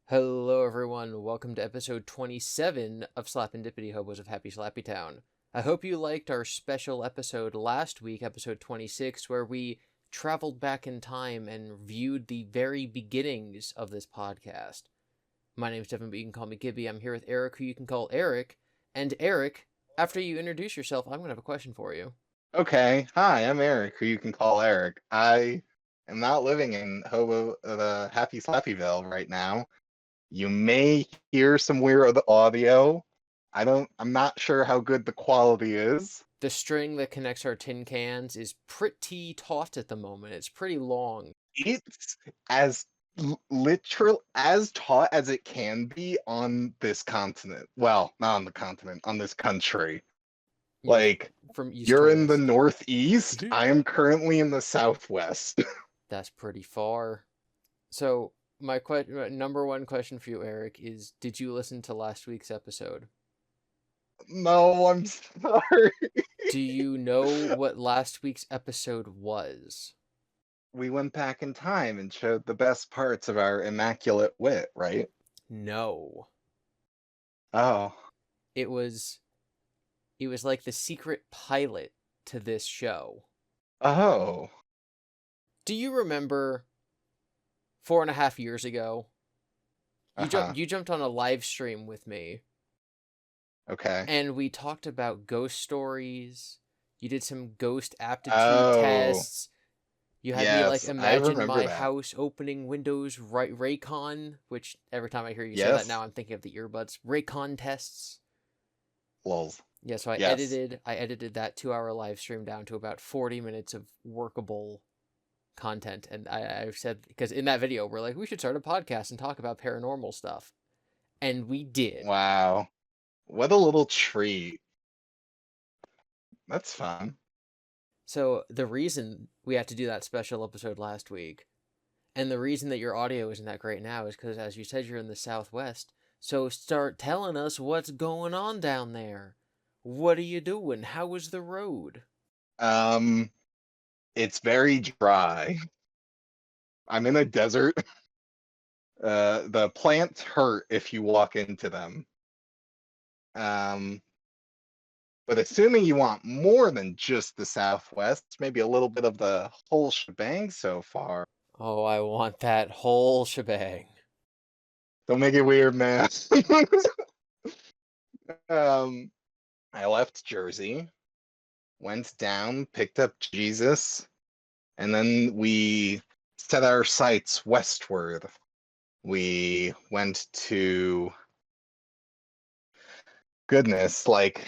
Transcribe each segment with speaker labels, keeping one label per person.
Speaker 1: Hello, everyone. Welcome to episode 27 of Slapendipity, Hobos of Happy Slappy Town. I hope you liked our special episode last week, episode 26, where we traveled back in time and viewed the very beginnings of this podcast. My name is Devon, but you can call me Gibby. I'm here with Eric, who you can call Eric. And Eric, after you introduce yourself, I'm going to have a question for you.
Speaker 2: Okay, hi, I'm Eric, who you can call Eric. I am not living in the Happy Slappyville right now. You may hear some weird audio. I'm not sure how good the quality is.
Speaker 1: The string that connects our tin cans is pretty taut at the moment. It's pretty long.
Speaker 2: It's as literal as taut as it can be on this continent. Well, not on the continent, on this country.
Speaker 1: Yeah,
Speaker 2: Like,
Speaker 1: from east to
Speaker 2: you're in the
Speaker 1: west.
Speaker 2: northeast, I am currently in the southwest.
Speaker 1: That's pretty far. So, my number one question for you, Eric, is did you listen to last week's episode?
Speaker 2: No, I'm sorry.
Speaker 1: Do you know what last week's episode was?
Speaker 2: We went back in time and showed the best parts of our immaculate wit, right?
Speaker 1: No.
Speaker 2: Oh.
Speaker 1: It was like the secret pilot to this show.
Speaker 2: Oh.
Speaker 1: Do you remember 4.5 years ago? You jumped on a live stream with me.
Speaker 2: Okay.
Speaker 1: And we talked about ghost stories. You did some ghost aptitude
Speaker 2: Oh.
Speaker 1: tests. You had me
Speaker 2: Yes, I
Speaker 1: imagine
Speaker 2: remember
Speaker 1: my
Speaker 2: that.
Speaker 1: house opening Windows Raycon, which every time I hear you say
Speaker 2: Yes.
Speaker 1: that now I'm thinking of the earbuds. Raycon tests.
Speaker 2: Lols.
Speaker 1: Yeah, so I
Speaker 2: Yes.
Speaker 1: edited that 2-hour live stream down to about 40 minutes of workable content. And I've said, because in that video we're like, we should start a podcast and talk about paranormal stuff. And we did.
Speaker 2: Wow. What a little treat. That's fun.
Speaker 1: So the reason we had to do that special episode last week, and the reason that your audio isn't that great now, is because, as you said, you're in the Southwest. So start telling us what's going on down there. What are you doing? How was the road?
Speaker 2: It's very dry. I'm in a desert. The plants hurt if you walk into them. But assuming you want more than just the Southwest, maybe a little bit of the whole shebang so far.
Speaker 1: Oh, I want that whole shebang.
Speaker 2: Don't make it weird, man. I left Jersey, went down, picked up Jesus, and then we set our sights westward. We went to goodness, like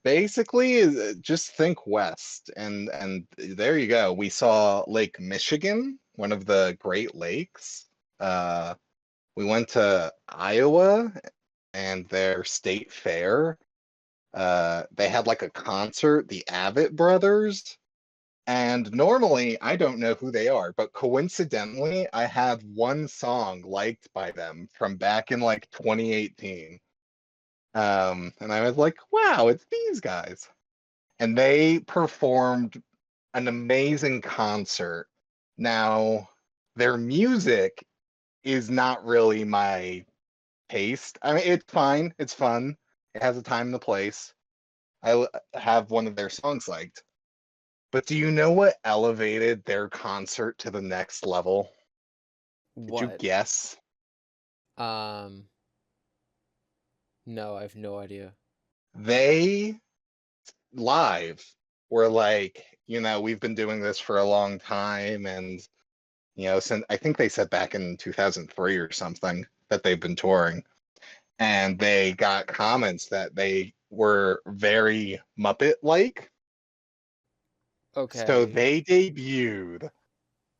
Speaker 2: basically just think west and there you go. We saw Lake Michigan, one of the Great Lakes. We went to Iowa and their state fair. They had like a concert, the Avett Brothers. And normally I don't know who they are, but coincidentally, I have one song liked by them from back in like 2018. And I was like, wow, it's these guys. And they performed an amazing concert. Now, their music is not really my taste. I mean, it's fine, it's fun, it has a time and a place. Have one of their songs liked. But do you know what elevated their concert to the next level? Could you
Speaker 1: What?
Speaker 2: guess?
Speaker 1: Um, no, I have no idea.
Speaker 2: They live were like, we've been doing this for a long time, and since I think they said back in 2003 or something that they've been touring, and they got comments that they were very Muppet-like. So
Speaker 1: Okay.
Speaker 2: they debuted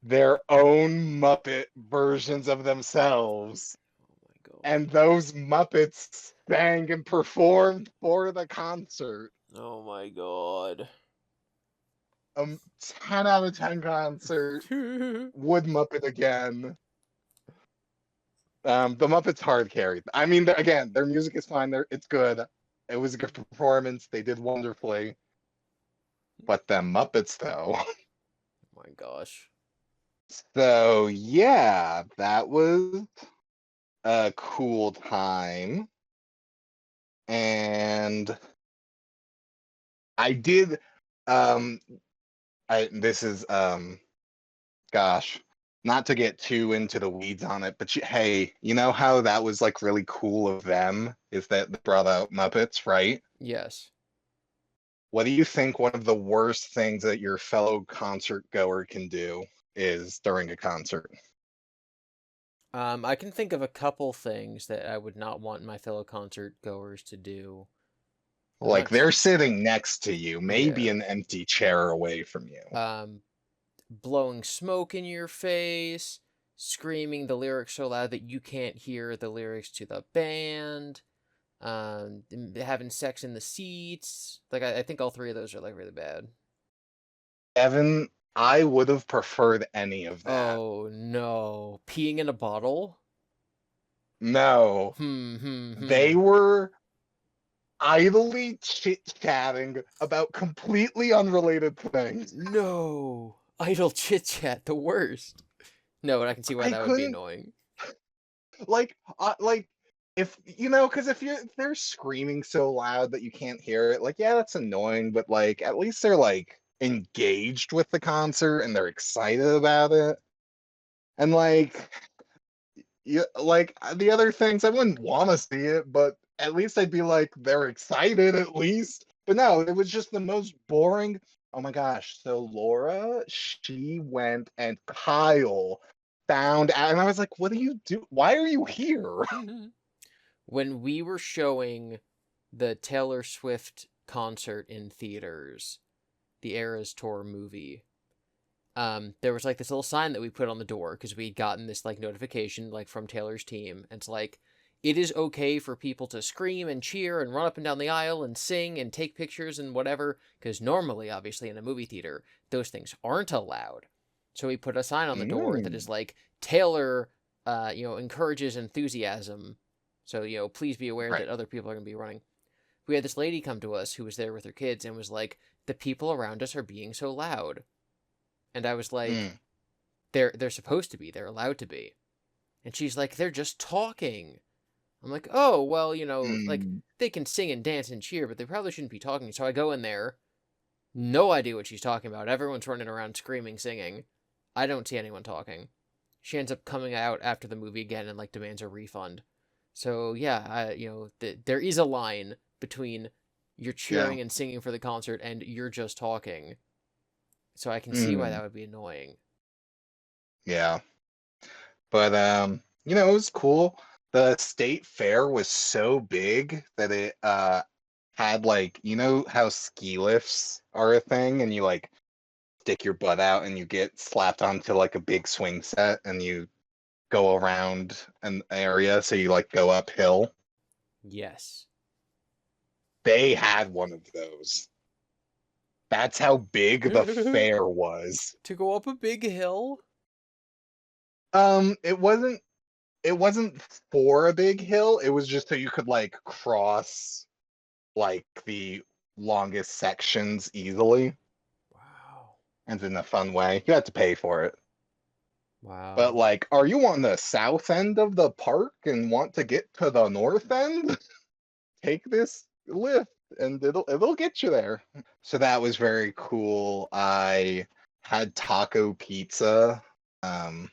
Speaker 2: their own Muppet versions of themselves,
Speaker 1: Oh my god.
Speaker 2: and those Muppets sang and performed for the concert.
Speaker 1: Oh my god.
Speaker 2: 10 out of 10 concert. Would Muppet again. The Muppets hard carried. I mean, again, their music is fine. It's good. It was a good performance. They did wonderfully. But them Muppets, though.
Speaker 1: Oh my gosh.
Speaker 2: So yeah, that was a cool time. And I did um I this is gosh, not to get too into the weeds on it, but hey, you know how that was like really cool of them is that they brought out Muppets, right?
Speaker 1: Yes.
Speaker 2: What do you think one of the worst things that your fellow concert goer can do is during a concert?
Speaker 1: I can think of a couple things that I would not want my fellow concert goers to do. I'm
Speaker 2: Like
Speaker 1: not.
Speaker 2: they're sitting next to you, maybe
Speaker 1: Yeah.
Speaker 2: an empty chair away from you.
Speaker 1: Um, Blowing smoke in your face, screaming the lyrics so loud that you can't hear the lyrics to the band, having sex in the seats. Like I think all three of those are like really bad.
Speaker 2: Evan, I would have preferred any of that.
Speaker 1: Oh no, peeing in a bottle.
Speaker 2: No,
Speaker 1: Hmm.
Speaker 2: they were idly chit-chatting about completely unrelated things.
Speaker 1: No, idle chit chat, the worst. No, but I can see why
Speaker 2: I
Speaker 1: that would be
Speaker 2: couldn't
Speaker 1: annoying.
Speaker 2: like if you know because if they're screaming so loud that you can't hear it, like yeah, that's annoying, but like at least they're like engaged with the concert and they're excited about it. And like yeah, like the other things, I wouldn't want to see it, but at least I'd be like, they're excited at least. But no, it was just the most boring. Oh my gosh. So Laura, she went and Kyle found out, and I was like, what do you do? Why are you here?
Speaker 1: When we were showing the Taylor Swift concert in theaters, the Eras Tour movie, there was like this little sign that we put on the door because we'd gotten this like notification like from Taylor's team. And it's like, it is okay for people to scream and cheer and run up and down the aisle and sing and take pictures and whatever, because normally, obviously, in a movie theater, those things aren't allowed. So we put a sign on the door that is
Speaker 2: Mm,
Speaker 1: like, Taylor, encourages enthusiasm. So, please be aware that
Speaker 2: right.
Speaker 1: other people are going to be running. We had this lady come to us who was there with her kids and was like, the people around us are being so loud. And I was like,
Speaker 2: Mm,
Speaker 1: they're supposed to be, they're allowed to be. And she's like, they're just talking. I'm like, oh, well, like
Speaker 2: mm,
Speaker 1: they can sing and dance and cheer, but they probably shouldn't be talking. So I go in there, no idea what she's talking about. Everyone's running around screaming, singing. I don't see anyone talking. She ends up coming out after the movie again and like demands a refund. So yeah, there is a line between you're
Speaker 2: yeah.
Speaker 1: cheering and singing for the concert and you're just talking. So I can see why that
Speaker 2: Mm,
Speaker 1: would be annoying.
Speaker 2: yeah. But it was cool. The state fair was so big that it had like how ski lifts are a thing and you like stick your butt out and you get slapped onto like a big swing set and you go around an area so you like go uphill.
Speaker 1: Yes.
Speaker 2: They had one of those. That's how big the
Speaker 1: To
Speaker 2: fair was.
Speaker 1: go up a big hill?
Speaker 2: It wasn't for a big hill. It was just so you could like cross like the longest sections easily
Speaker 1: Wow.
Speaker 2: and in a fun way. You had to pay for it. But
Speaker 1: Wow.
Speaker 2: like, are you on the south end of the park and want to get to the north end? Take this lift and it'll get you there. So that was very cool. I had taco pizza, um,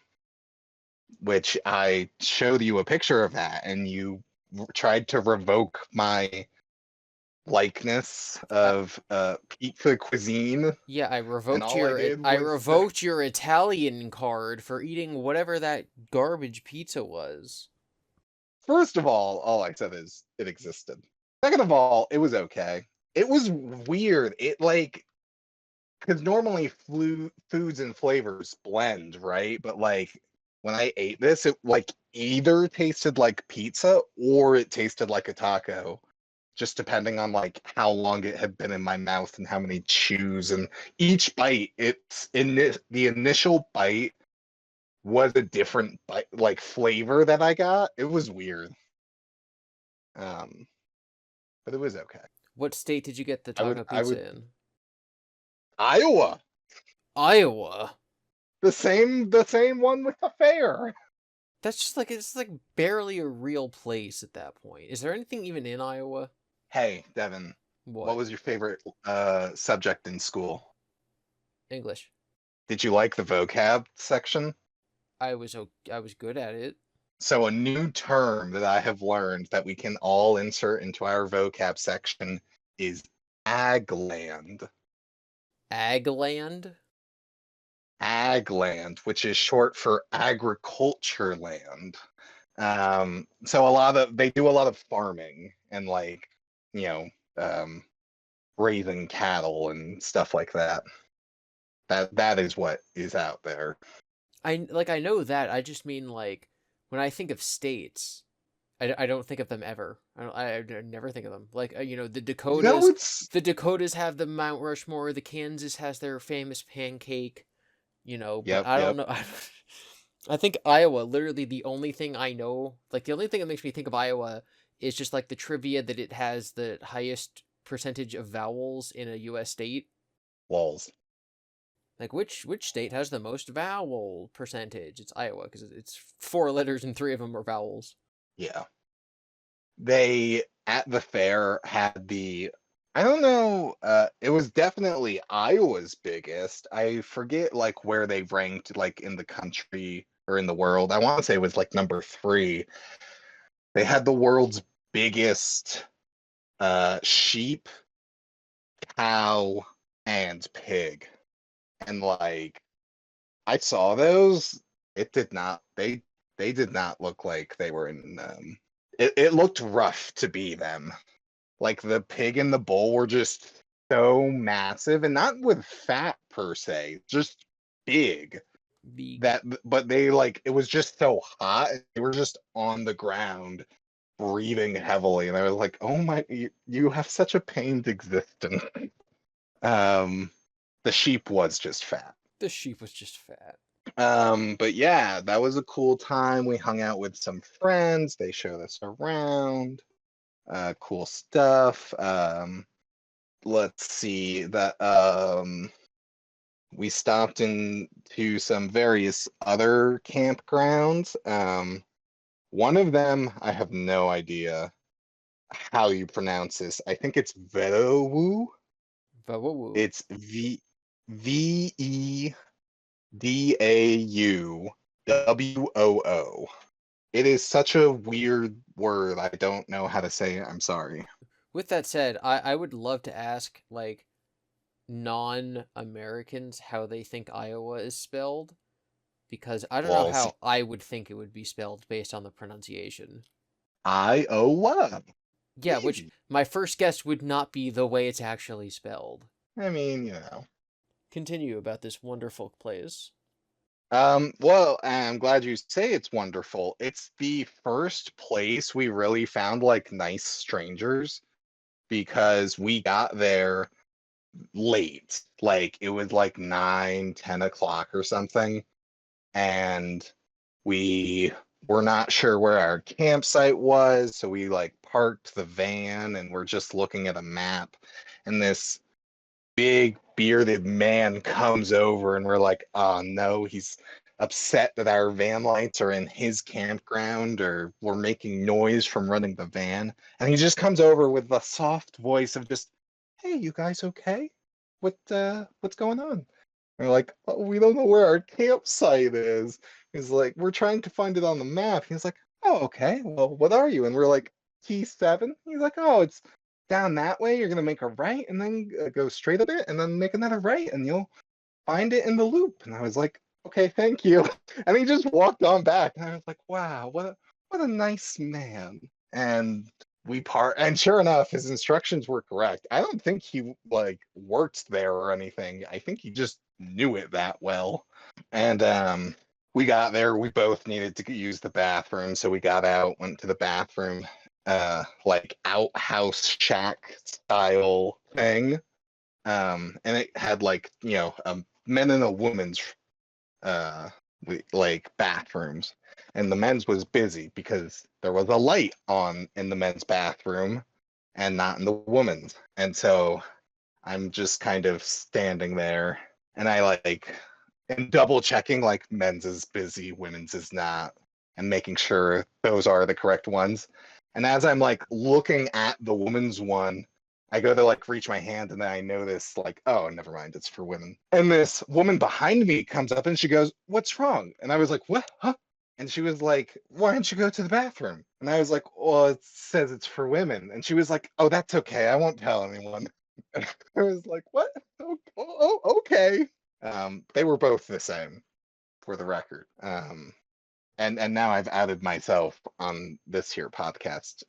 Speaker 2: which I showed you a picture of that, and you tried to revoke my likeness
Speaker 1: Uh,
Speaker 2: of pizza cuisine,
Speaker 1: yeah,
Speaker 2: and all I did
Speaker 1: I
Speaker 2: was
Speaker 1: revoked your Italian card for eating whatever that garbage pizza was.
Speaker 2: first of all I said is it existed. Second of all, it was okay. It was weird. It like because normally foods and flavors blend, right? But like when I ate this, it like either tasted like pizza or it tasted like a taco, just depending on like how long it had been in my mouth and how many chews. And each bite, it's in the initial bite was a different bite, like flavor that I got. It was weird, um, but it was okay.
Speaker 1: What state did you get the
Speaker 2: I would,
Speaker 1: taco
Speaker 2: I
Speaker 1: pizza
Speaker 2: would
Speaker 1: in?
Speaker 2: Iowa,
Speaker 1: Iowa.
Speaker 2: the same one with the fair.
Speaker 1: That's just like it's like barely a real place at that point. Is there anything even in Iowa?
Speaker 2: Hey, Devon, what
Speaker 1: What?
Speaker 2: was your favorite subject in school?
Speaker 1: English.
Speaker 2: Did you like the vocab section?
Speaker 1: I was good at it.
Speaker 2: So a new term that I have learned that we can all insert into our vocab section is agland.
Speaker 1: Agland?
Speaker 2: Agland, which is short for agriculture land. So they do a lot of farming and like, you know, um, raising cattle and stuff like that. That is what is out there.
Speaker 1: I know that. I just mean like when I think of states, I don't think of them ever. I never think of them. Like you know,
Speaker 2: You know, it's
Speaker 1: The Dakotas have the Mount Rushmore. The Kansas has their famous pancake. You know, but
Speaker 2: yep,
Speaker 1: I don't
Speaker 2: yep.
Speaker 1: know. I think Iowa. Literally, the only thing I know, like the only thing that makes me think of Iowa, is just like the trivia that it has the highest percentage of vowels in a U.S. state.
Speaker 2: Walls.
Speaker 1: Like which state has the most vowel percentage? It's Iowa because it's 4 letters and 3 of them are vowels.
Speaker 2: Yeah. They at the fair had I don't know, it was definitely Iowa's biggest. I forget like where they ranked like in the country or in the world. I want to say it was like number 3. They had the world's biggest sheep, cow, and pig. And like I saw those, it did not they did not look like they were in it looked rough to be them. Like the pig and the bull were just so massive and not with fat per se, just big.
Speaker 1: Big.
Speaker 2: But they like it was just so hot. They were just on the ground breathing heavily, and I was like, "Oh my, you have such a pained existence." Um, the sheep was just fat.
Speaker 1: The sheep was just fat.
Speaker 2: But yeah, that was a cool time. We hung out with some friends. They showed us around. Cool stuff. Let's see that we stopped into some various other campgrounds. One of them I have no idea how you pronounce this. I think it's Vedowu.
Speaker 1: Vowoo.
Speaker 2: It's Vedawu. It is such a weird word. I don't know how to say it. I'm sorry.
Speaker 1: With that said, I would love to ask like non-Americans how they think Iowa is spelled because I don't know
Speaker 2: Walls.
Speaker 1: how I would think it would be spelled based on the pronunciation.
Speaker 2: Iowa.
Speaker 1: Yeah, which
Speaker 2: Easy.
Speaker 1: my first guess would not be the way it's actually spelled.
Speaker 2: I mean, you know.
Speaker 1: Continue about this wonderful place.
Speaker 2: Well, I'm glad you say it's wonderful. It's the first place we really found like nice strangers because we got there late. Like it was like 9, 10 o'clock or something. And we were not sure where our campsite was. So we like parked the van and we're just looking at a map. And this big bearded man comes over and we're like, oh no, he's upset that our van lights are in his campground or we're making noise from running the van. And he just comes over with a soft voice of just, hey, you guys okay? What's going on? And we're like, oh, we don't know where our campsite is. He's like, we're trying to find it on the map. He's like, oh, okay. Well, what are you? And we're like, T7. He's like, oh, it's down that way. You're gonna make a right and then go straight a bit and then make another right and you'll find it in the loop. And I was like, okay, thank you. And he just walked on back. And I was like, wow, what a nice man. And we part and sure enough, his instructions were correct. I don't think he like worked there or anything. I think he just knew it that well. And we got there, we both needed to use the bathroom, so we got out, went to the bathroom, like outhouse shack style thing. And it had like, you know, men and a woman's uh like bathrooms. And the men's was busy because there was a light on in the men's bathroom and not in the woman's. And so I'm just kind of standing there and I like am double checking like men's is busy, women's is not. and making sure those are the correct ones. And as I'm like looking at the woman's one, I go to like reach my hand and then I notice like, oh, never mind, it's for women. And this woman behind me comes up and she goes, "What's wrong?" And I was like, "What? Huh?" And she was like, "Why don't you go to the bathroom?" And I was like, "Well, it says it's for women." And she was like, "Oh, that's okay. I won't tell anyone." And I was like, "What? Oh, okay." They were both the same, for the record. And now I've outed myself on this here podcast.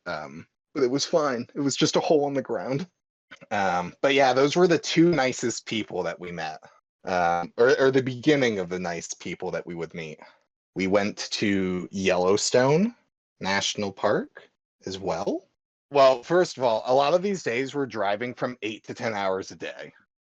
Speaker 2: But it was fine. It was just a hole in the ground. But yeah, those were the two nicest people that we met. Or the beginning of the nice people that we would meet. We went to Yellowstone National Park as well. Well, first of all, a lot of these days we're driving from 8 to 10 hours a day.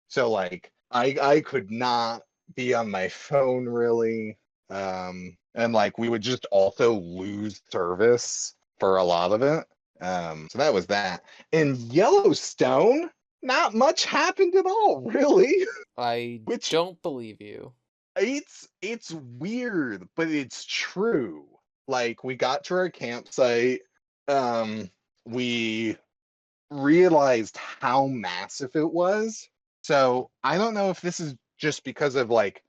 Speaker 2: So like I could not be on my phone really. And like we would just also lose service for a lot of it. So that was that. In Yellowstone, not much happened at all, really.
Speaker 1: I
Speaker 2: Which
Speaker 1: don't believe you.
Speaker 2: it's weird, but it's true. Like we got to our campsite, we realized how massive it was. So I don't know if this is just because of like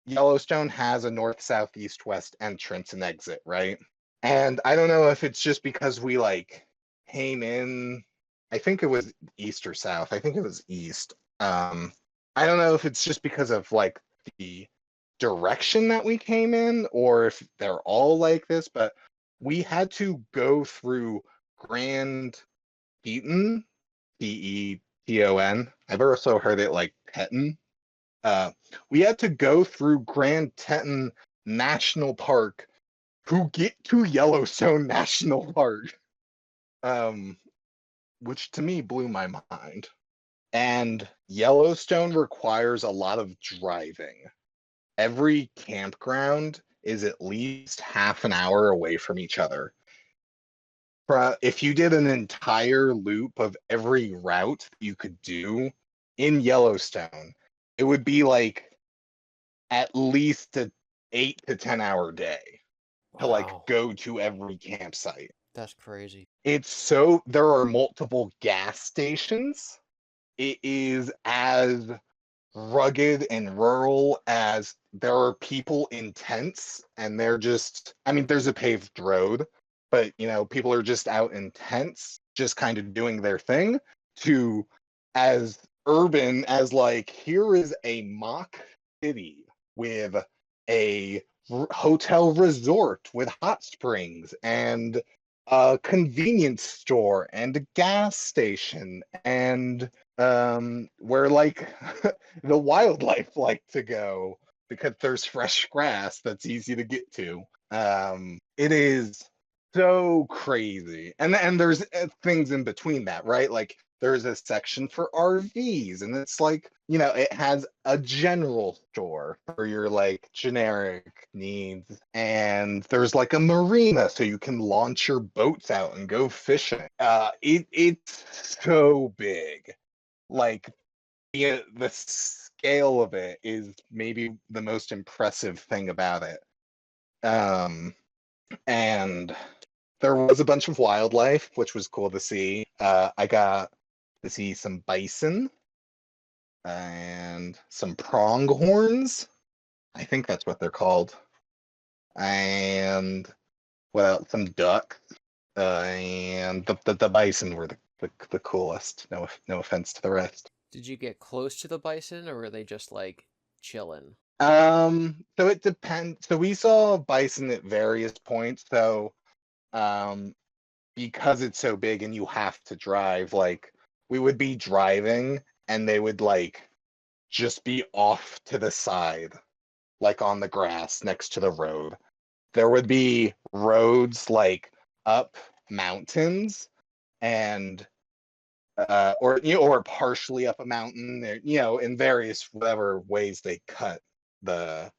Speaker 2: Yellowstone has a north, south, east, west entrance and exit, right? And I don't know if it's just because we like came in, I think it was east or south. I think it was east. I don't know if it's just because of like the direction that we came in or if they're all like this, but we had to go through Grand Teton, Teton. I've also heard it like Teton. We had to go through Grand Teton National Park to get to Yellowstone National Park, um, which to me blew my mind. And Yellowstone requires a lot of driving. Every campground is at least half an hour away from each other. If you did an entire loop of every route you could do in Yellowstone, it would be like at least an 8 to 10 hour day to like
Speaker 1: Wow,
Speaker 2: go to every campsite.
Speaker 1: that's crazy.
Speaker 2: It's so there are multiple gas stations. It is as rugged and rural as there are people in tents and they're just, I mean, there's a paved road, but people are just out in tents, just kind of doing their thing, to as urban as like, here is a mock city with a hotel resort with hot springs and a convenience store and a gas station and where like the wildlife like to go because there's fresh grass that's easy to get to. It is so crazy, and there's things in between that, right? Like there's a section for RVs, and it's like it has a general store for your like generic needs, and there's like a marina so you can launch your boats out and go fishing. It's so big, like the scale of it is maybe the most impressive thing about it. And there was a bunch of wildlife, which was cool to see. I got to see some bison and some pronghorns. I think that's what they're called. And well, some ducks. And the bison were the coolest. No offense to the rest.
Speaker 1: Did you get close to the bison, or were they just like chilling?
Speaker 2: So it depends. So we saw bison at various points. So, um, because it's so big and you have to drive, like we would be driving and they would like just be off to the side, like on the grass next to the road. There would be roads like up mountains and or partially up a mountain, in various whatever ways they cut the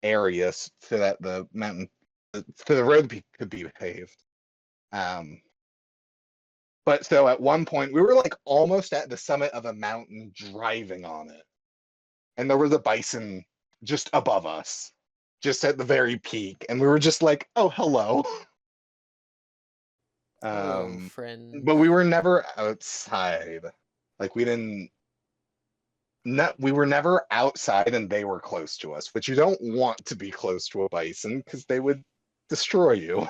Speaker 2: areas so that the mountain so the road could be paved. Um, but so at one point we were like almost at the summit of a mountain driving on it, and there was a bison just above us. just at the very peak, and we were just like, oh, hello.
Speaker 1: Hello,
Speaker 2: Um,
Speaker 1: friend.
Speaker 2: but we were never outside. Like we didn't. We were never outside, and they were close to us. Which you don't want to be close to a bison because they would destroy you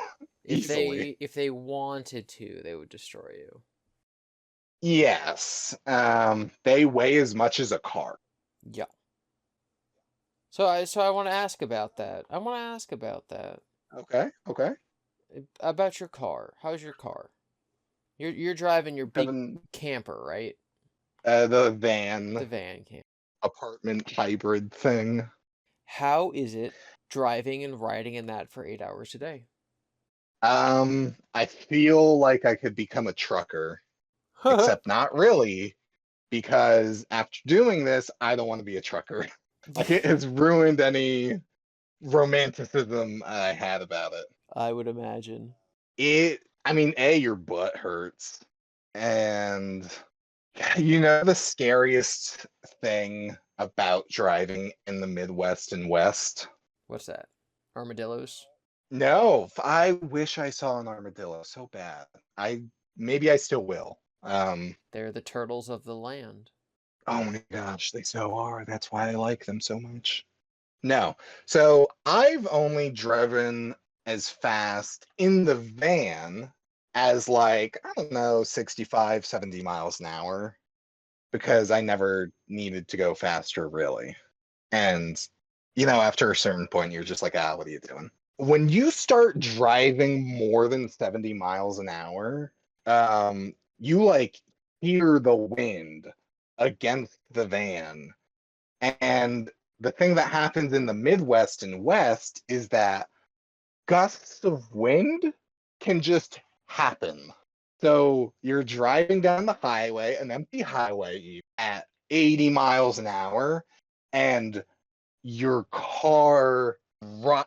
Speaker 2: easily.
Speaker 1: If they wanted to, they would destroy you.
Speaker 2: Yes. They weigh as much as a car.
Speaker 1: Yeah. So I want to ask about that. I want to ask about that.
Speaker 2: Okay. Okay.
Speaker 1: About your car. How's your car? You're driving your big
Speaker 2: Having
Speaker 1: camper, right?
Speaker 2: the
Speaker 1: The
Speaker 2: van
Speaker 1: van camper.
Speaker 2: apartment hybrid thing.
Speaker 1: How is it driving and riding in that for 8 hours a day?
Speaker 2: I feel like I could become a trucker, except not really, because after doing this, I don't want to be a trucker. Like it has ruined any romanticism I had about it.
Speaker 1: I would imagine.
Speaker 2: I mean, your butt hurts. And the scariest thing about driving in the Midwest and West?
Speaker 1: What's that? Armadillos?
Speaker 2: No, I wish I saw an armadillo so bad. Maybe I still will.
Speaker 1: They're the turtles of the land.
Speaker 2: Oh my gosh, they so are. That's why I like them so much. No. So I've only driven as fast in the van as like, I don't know, 65, 70 miles an hour because I never needed to go faster really. And, after a certain point, you're just like, what are you doing? When you start driving more than 70 miles an hour, you like hear the wind against the van. And the thing that happens in the Midwest and West is that gusts of wind can just happen. So you're driving down the highway, an empty highway, at 80 miles an hour, and your car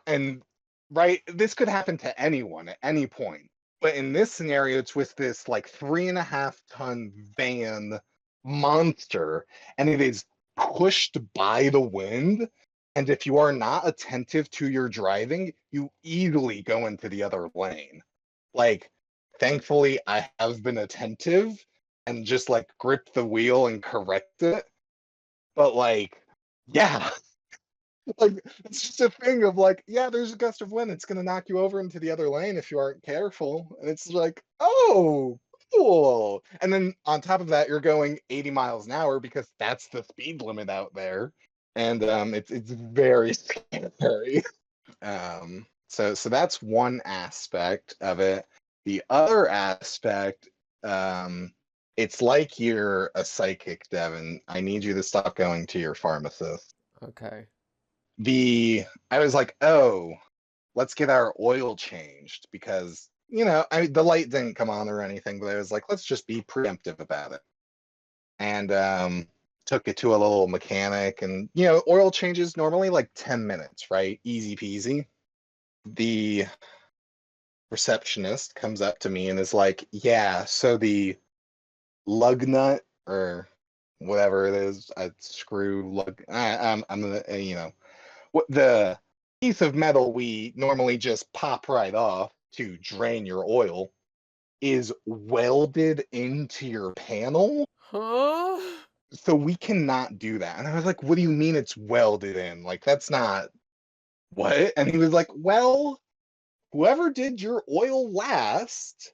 Speaker 2: and right, this could happen to anyone at any point, but in this scenario it's with this like 3.5 ton van monster, and it is pushed by the wind, and if you are not attentive to your driving, you easily go into the other lane. Like, thankfully I have been attentive and just like grip the wheel and correct it, but like, yeah, like it's just a thing of like, yeah, there's a gust of wind, it's gonna knock you over into the other lane if you aren't careful. And it's like, oh, cool. And then on top of that, you're going 80 miles an hour because that's the speed limit out there. And it's very scary. So that's one aspect of it. The other aspect, it's like you're a psychic, Devon. I need you to stop going to your pharmacist.
Speaker 1: Okay.
Speaker 2: I was like, oh, let's get our oil changed because the light didn't come on or anything, but I was like, let's just be preemptive about it. And took it to a little mechanic, and oil changes normally like 10 minutes, right? Easy peasy. The receptionist comes up to me and is like, yeah, so the lug nut or whatever it is, a screw lug, I'm gonna, what the piece of metal we normally just pop right off to drain your oil is welded into your panel.
Speaker 1: Huh?
Speaker 2: So we cannot do that. And I was like, what do you mean it's welded in? Like, that's not what? And he was like, well, whoever did your oil last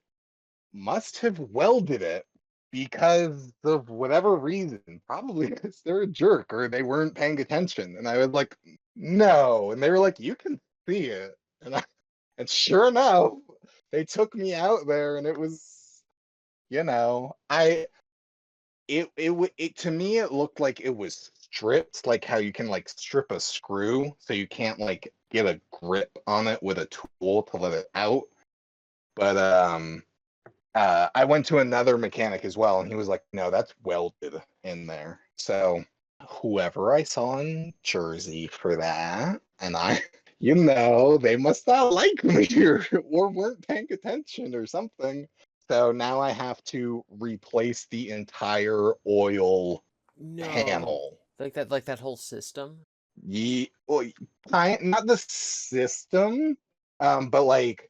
Speaker 2: must have welded it because of whatever reason. Probably because they're a jerk or they weren't paying attention. And I was like, no. And they were like, you can see it. And sure enough, they took me out there, and it was, I it to me it looked like it was stripped, like how you can like strip a screw so you can't like get a grip on it with a tool to let it out. But I went to another mechanic as well, and he was like, no, that's welded in there. So whoever I saw in Jersey for that, and they must not like me or weren't paying attention or something. So now I have to replace the entire oil
Speaker 1: No.
Speaker 2: panel.
Speaker 1: Like that whole system?
Speaker 2: well, not the system, but like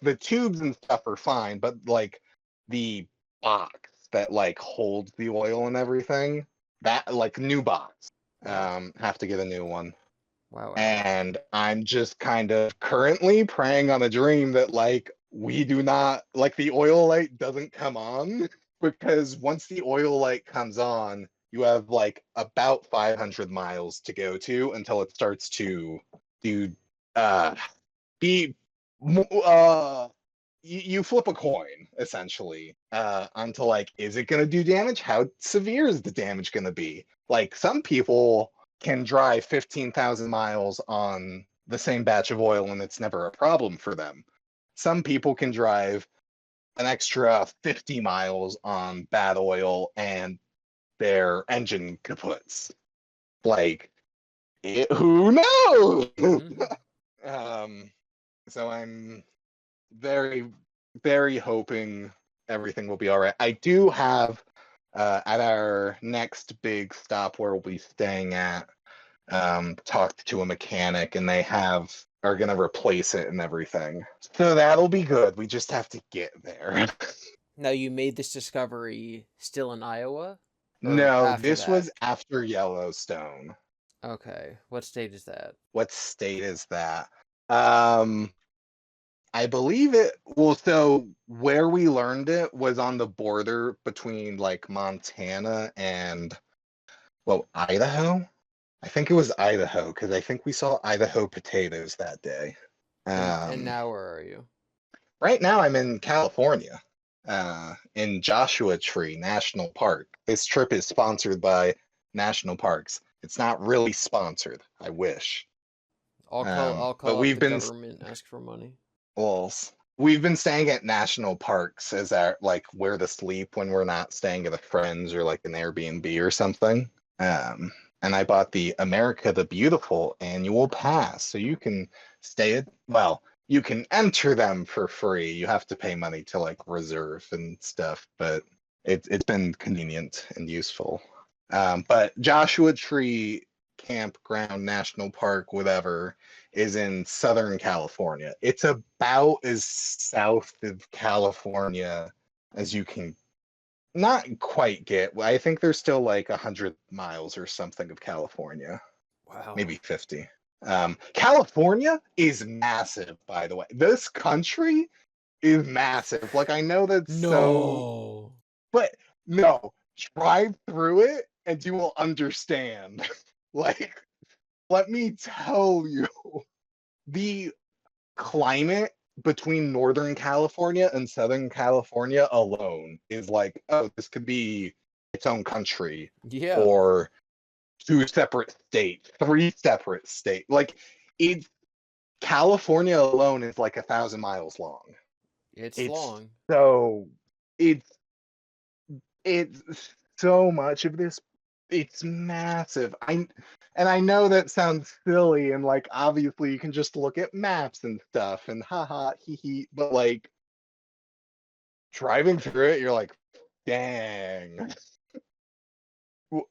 Speaker 2: the tubes and stuff are fine, but like the box that like holds the oil and everything, that like new box,
Speaker 1: Wow.
Speaker 2: have to get a new one.
Speaker 1: Wow, wow, wow.
Speaker 2: And I'm just kind of currently praying on a dream that like we do not like the oil light doesn't come on because once the oil light comes on, you have like about 500 miles to go to until it starts to do uh be you flip a coin essentially onto like is it going to do damage, how severe is the damage going to be. Like some people can drive 15,000 miles on the same batch of oil and it's never a problem for them. Some people can drive an extra 50 miles on bad oil and their engine kaputs. Like who knows.
Speaker 1: Mm-hmm.
Speaker 2: um so I'm very, very hoping everything will be all right. I do have at our next big stop where we'll be staying at, talked to a mechanic and they are gonna replace it and everything. So that'll be good. We just have to get there.
Speaker 1: Now, you made this discovery still in Iowa? Or
Speaker 2: No,
Speaker 1: after
Speaker 2: this
Speaker 1: that?
Speaker 2: was after Yellowstone.
Speaker 1: Okay. What state is that?
Speaker 2: What state is that? Um, I believe it. Well, so where we learned it was on the border between like Montana and, well, Idaho. I think it was Idaho because I think we saw Idaho potatoes that day.
Speaker 1: And
Speaker 2: Um,
Speaker 1: now where are you?
Speaker 2: right now I'm in California, in Joshua Tree National Park. This trip is sponsored by National Parks. It's not really sponsored. I wish.
Speaker 1: I'll
Speaker 2: But
Speaker 1: call up the government, ask for money.
Speaker 2: well, we've been staying at national parks as our like where to sleep when we're not staying at a friend's or like an Airbnb or something. Um, and I bought the America the Beautiful annual pass, so you can stay at you can enter them for free. You have to pay money to like reserve and stuff, but it's been convenient and useful. But Joshua Tree Campground National Park, whatever, is in Southern California. It's about as south of California as you can not quite get. I think there's still like 100 miles or something of California,
Speaker 1: Wow.
Speaker 2: maybe 50. California is massive, by the way. This country is massive. Like I know that's so,
Speaker 1: No.
Speaker 2: but no, drive through it and you will understand. Like, let me tell you, the climate between Northern California and Southern California alone is like, oh, this could be its own country
Speaker 1: Yeah.
Speaker 2: or two separate states, three separate states. Like, it, California alone is like 1,000 miles long.
Speaker 1: It's
Speaker 2: It's
Speaker 1: long.
Speaker 2: so, it's it's so much of this. It's massive. I know that sounds silly and like obviously you can just look at maps and stuff and haha hee hee, but like driving through it, you're like, dang.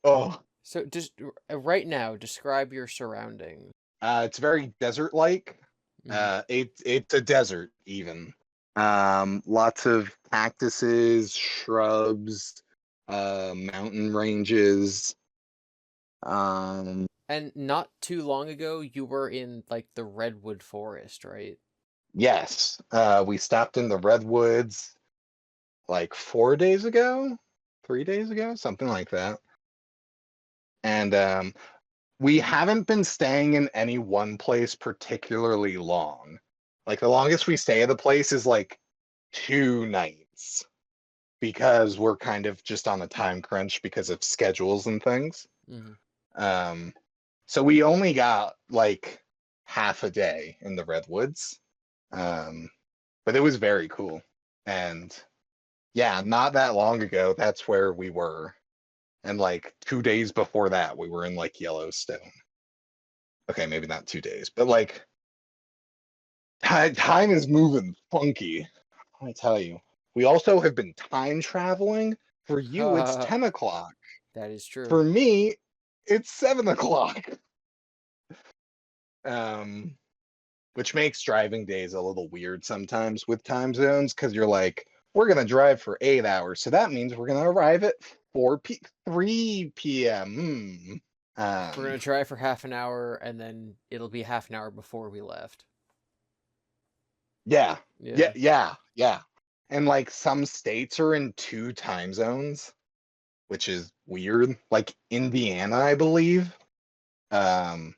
Speaker 2: Oh,
Speaker 1: So just right now, describe your surroundings.
Speaker 2: it's very desert-like.
Speaker 1: Hmm.
Speaker 2: It's a desert even. Lots of cactuses, shrubs, mountain ranges. Um,
Speaker 1: And not too long ago, you were in like the redwood forest, right?
Speaker 2: yes, we stopped in the redwoods like 4 days ago, 3 days ago, something like that. And we haven't been staying in any one place particularly long. Like the longest we stay at a place is like 2 nights because we're kind of just on a time crunch because of schedules and things.
Speaker 1: Hmm.
Speaker 2: Um, so we only got like half a day in the redwoods. Um, but it was very cool. And yeah, not that long ago, that's where we were. And like 2 days before that, we were in like Yellowstone. Okay, maybe not 2 days, but like time is moving funky. Let me tell you. We also have been time traveling. For you, it's
Speaker 1: That
Speaker 2: 10 o'clock.
Speaker 1: is true.
Speaker 2: For me, it's 7 o'clock. Um, which makes driving days a little weird sometimes with time zones because you're like, we're gonna drive for 8 hours, so that means we're gonna arrive at 3 p.m.
Speaker 1: We're gonna drive for half an hour, and then it'll be half an hour before we left.
Speaker 2: Yeah,
Speaker 1: Yeah.
Speaker 2: yeah. And like some states are in two time zones, which is weird. Like Indiana, I believe. Um,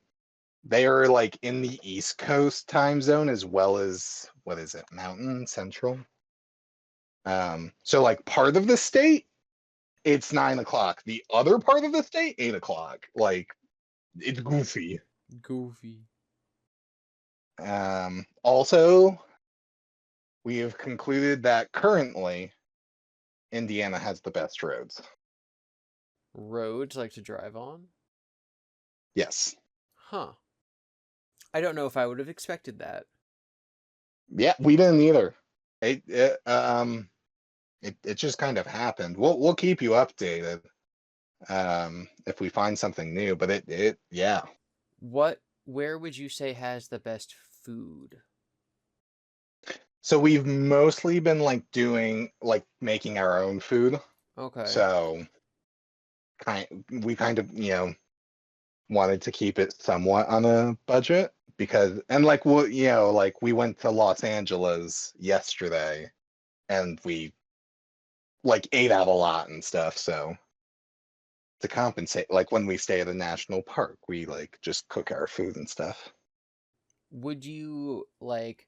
Speaker 2: they are like in the East Coast time zone as well as what is it, Mountain Central? So like part of the state, it's 9 o'clock. The other part of the state, 8 o'clock. Like it's goofy.
Speaker 1: Goofy.
Speaker 2: Also, we have concluded that currently Indiana has the best roads.
Speaker 1: Roads like to drive on?
Speaker 2: Yes.
Speaker 1: Huh. I don't know if I would have expected that.
Speaker 2: Yeah, we didn't either. It just kind of happened. We'll keep you updated if we find something new, but it yeah.
Speaker 1: Where would you say has the best food?
Speaker 2: So we've mostly been like doing like making our own food.
Speaker 1: Okay.
Speaker 2: So we kind of, wanted to keep it somewhat on a budget because and like like we went to Los Angeles yesterday and we like ate out a lot and stuff, so to compensate, like when we stay at a national park, we like just cook our food and stuff.
Speaker 1: Would you like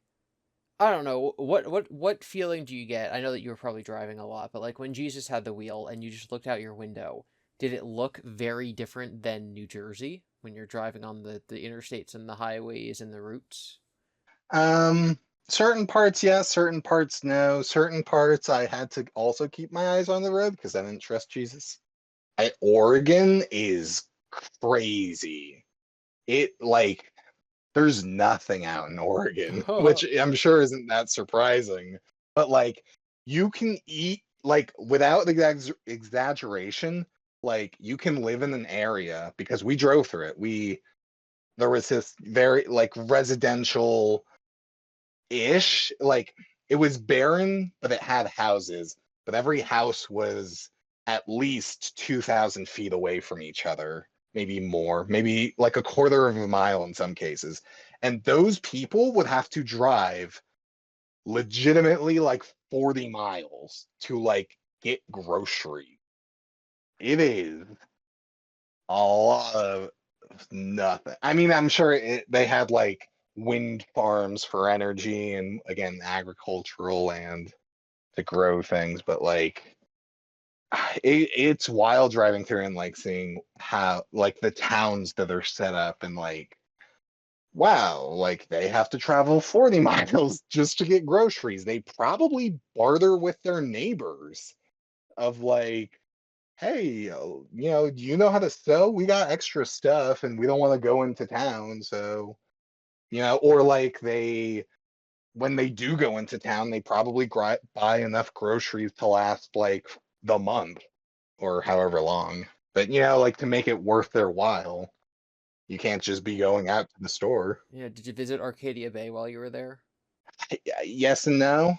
Speaker 1: I don't know, what feeling do you get? I know that you were probably driving a lot, but like when Jesus had the wheel and you just looked out your window, did it look very different than New Jersey when you're driving on the interstates and the highways and the routes?
Speaker 2: Um, certain parts yes, certain parts no. Certain parts I had to also keep my eyes on the road because I didn't trust Jesus. Oregon is crazy. It like there's nothing out in Oregon, which I'm sure isn't that surprising. But like you can eat like without exaggeration, like you can live in an area because we drove through it. There was this very like residential ish, like it was barren, but it had houses, but every house was at least 2,000 feet away from each other, maybe more, maybe like a quarter of a mile in some cases. And those people would have to drive legitimately like 40 miles to like get groceries. It is a lot of nothing. I mean, I'm sure they had like wind farms for energy and again agricultural land to grow things, but like it's wild driving through and like seeing how like the towns that are set up and like wow, like they have to travel 40 miles just to get groceries. They probably barter with their neighbors of like hey, do you know how to sew? We got extra stuff and we don't want to go into town. So, or like when they do go into town, they probably buy enough groceries to last like the month or however long. But, like to make it worth their while, you can't just be going out to the store.
Speaker 1: Yeah, did you visit Arcadia Bay while you were there?
Speaker 2: Yes and no.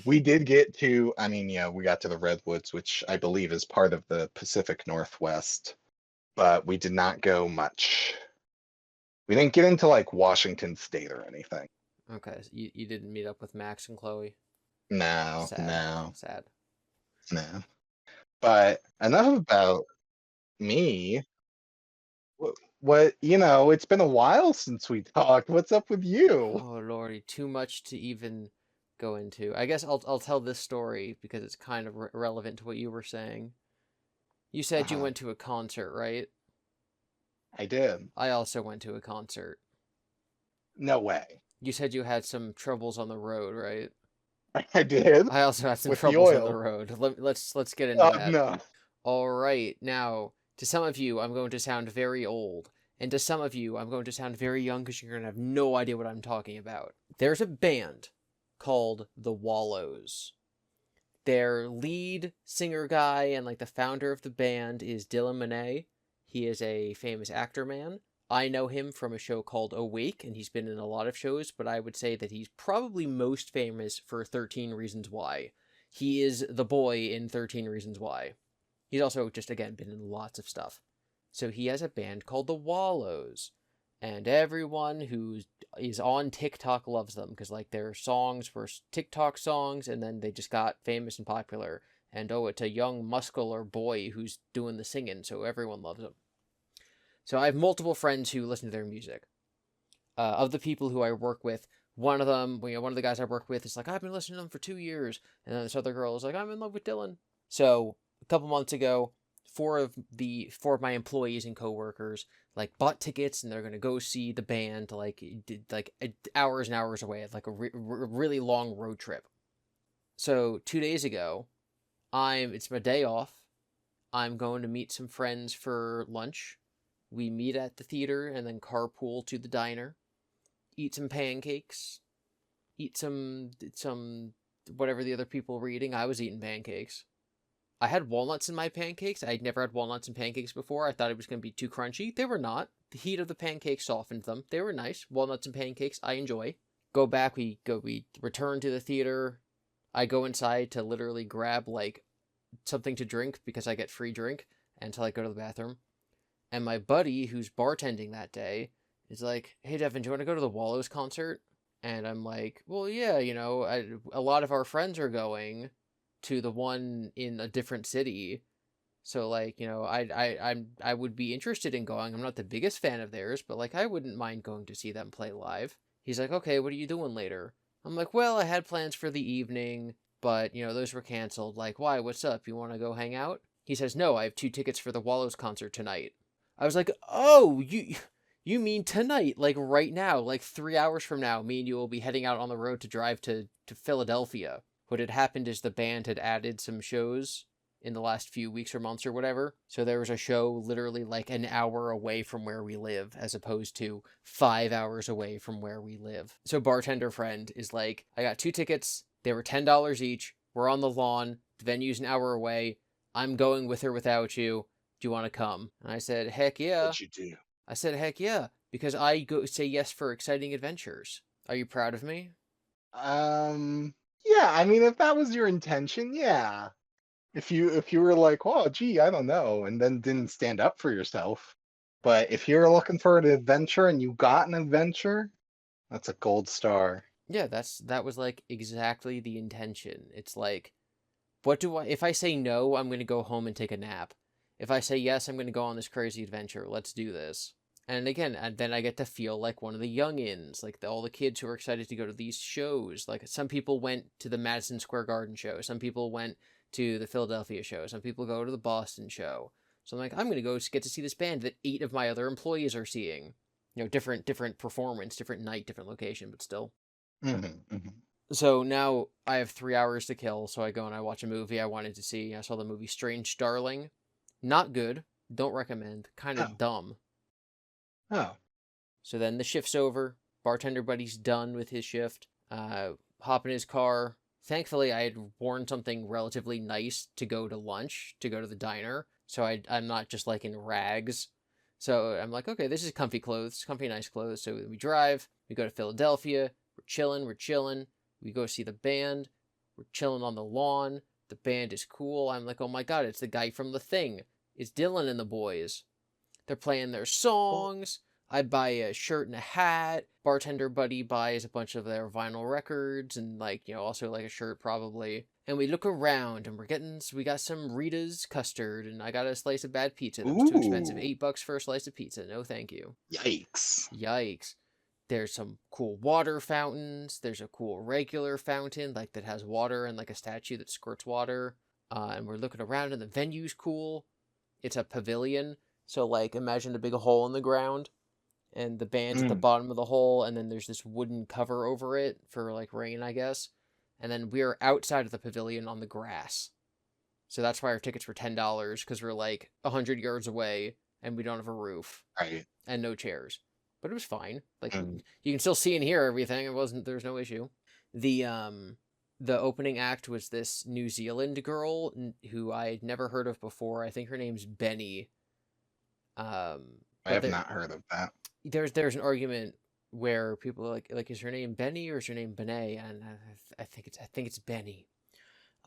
Speaker 2: We did get to, I mean, we got to the Redwoods, which I believe is part of the Pacific Northwest, but we did not go much. We didn't get into like Washington State or anything.
Speaker 1: Okay, so you didn't meet up with Max and Chloe.
Speaker 2: No,
Speaker 1: Sad.
Speaker 2: no,
Speaker 1: Sad.
Speaker 2: no. But enough about me. It's been a while since we talked. What's up with you?
Speaker 1: Oh lordy, too much to even go into. I guess I'll tell this story because it's kind of relevant to what you were saying. You said you
Speaker 2: Uh-huh.
Speaker 1: went to a concert, right?
Speaker 2: I did.
Speaker 1: I also went to a concert.
Speaker 2: No way.
Speaker 1: You said you had some troubles on the road, right?
Speaker 2: I did
Speaker 1: I also had some
Speaker 2: with the
Speaker 1: troubles on the
Speaker 2: oil.
Speaker 1: road. Let's get into
Speaker 2: Oh
Speaker 1: that.
Speaker 2: no.
Speaker 1: All right. Now, to some of you, I'm going to sound very old, and to some of you, I'm going to sound very young because you're going to have no idea what I'm talking about. There's a band called The Wallows. Their lead singer guy and like the founder of the band is Dylan Monet. He is a famous actor man. I know him from a show called Awake, and he's been in a lot of shows, but I would say that he's probably most famous for 13 Reasons Why. He is the boy in 13 Reasons Why. He's also just, again, been in lots of stuff. So he has a band called the Wallows, and everyone who is on TikTok loves them, because, like, their songs were TikTok songs, and then they just got famous and popular. And, oh, it's a young, muscular boy who's doing the singing, so everyone loves him. So I have multiple friends who listen to their music. Of the people who I work with, one of them, one of the guys I work with is like, I've been listening to them for 2 years. And then this other girl is like, I'm in love with Dylan. So a couple months ago, four of my employees and coworkers like bought tickets, and they're gonna go see the band like hours and hours away, like a really long road trip. So 2 days ago, it's my day off. I'm going to meet some friends for lunch. We meet at the theater and then carpool to the diner, eat some pancakes, eat some whatever the other people were eating. I was eating pancakes. I had walnuts in my pancakes. I'd never had walnuts in pancakes before. I thought it was going to be too crunchy. They were not. The heat of the pancakes softened them. They were nice. Walnuts and pancakes, I enjoy. Go back, we return to the theater. I go inside to literally grab like something to drink because I get free drink until I go to the bathroom. And my buddy, who's bartending that day, is like, hey, Devon, do you want to go to the Wallows concert? And I'm like, well, yeah, a lot of our friends are going to the one in a different city. So, like, I would be interested in going. I'm not the biggest fan of theirs, but, like, I wouldn't mind going to see them play live. He's like, okay, what are you doing later? I'm like, well, I had plans for the evening, but, those were canceled. Like, why? What's up? You want to go hang out? He says, no, I have 2 tickets for the Wallows concert tonight. I was like, oh, you mean tonight, like right now, like 3 hours from now, me and you will be heading out on the road to drive to Philadelphia. What had happened is the band had added some shows in the last few weeks or months or whatever. So there was a show literally like an hour away from where we live, as opposed to 5 hours away from where we live. So bartender friend is like, I got 2 tickets. They were $10 each. We're on the lawn. The venue's an hour away. I'm going with or without you. Do you want to come? And I said, heck yeah.
Speaker 2: What you do?
Speaker 1: I said, heck yeah, because I go say yes for exciting adventures. Are you proud of me?
Speaker 2: Yeah, I mean, if that was your intention, yeah. If you were like, oh, gee, I don't know, and then didn't stand up for yourself. But if you're looking for an adventure and you got an adventure, that's a gold star.
Speaker 1: Yeah, that was like exactly the intention. It's like, if I say no, I'm going to go home and take a nap. If I say yes, I'm going to go on this crazy adventure. Let's do this. And again, and then I get to feel like one of the youngins, like all the kids who are excited to go to these shows. Like some people went to the Madison Square Garden show. Some people went to the Philadelphia show. Some people go to the Boston show. So I'm like, I'm going to go get to see this band that 8 of my other employees are seeing. Different performance, different night, different location, but still.
Speaker 2: Mm-hmm.
Speaker 1: So now I have 3 hours to kill, so I go and I watch a movie I wanted to see. I saw the movie Strange Darling. Not good. Don't recommend. Kind of dumb.
Speaker 2: Oh.
Speaker 1: So then the shift's over. Bartender buddy's done with his shift. Hop in his car. Thankfully, I had worn something relatively nice to go to lunch, to go to the diner. So I'm not just like in rags. So I'm like, okay, this is comfy clothes, comfy nice clothes. So we drive. We go to Philadelphia. We're chilling. We go see the band. We're chilling on the lawn. The band is cool. I'm like, oh my god, it's the guy from The Thing. It's Dylan and the boys. They're playing their songs. I buy a shirt and a hat. Bartender buddy buys a bunch of their vinyl records and also like a shirt probably. And we look around and we got some Rita's custard and I got a slice of bad pizza that was too expensive. $8 for a slice of pizza. No, thank you. Yikes. There's some cool water fountains. There's a cool regular fountain that has water and like a statue that squirts water. And we're looking around and the venue's cool. It's a pavilion. So imagine a big hole in the ground and the band's at the bottom of the hole. And then there's this wooden cover over it for rain, I guess. And then we're outside of the pavilion on the grass. So that's why our tickets were $10 because we're 100 yards away and we don't have a roof.
Speaker 2: Right.
Speaker 1: And no chairs. But it was fine. You can still see and hear everything. There's no issue. The opening act was this New Zealand girl who I had never heard of before. I think her name's Benny.
Speaker 2: I
Speaker 1: But
Speaker 2: have not heard of that.
Speaker 1: there's an argument where people are like, is her name Benny or is her name Benet? And I think it's Benny.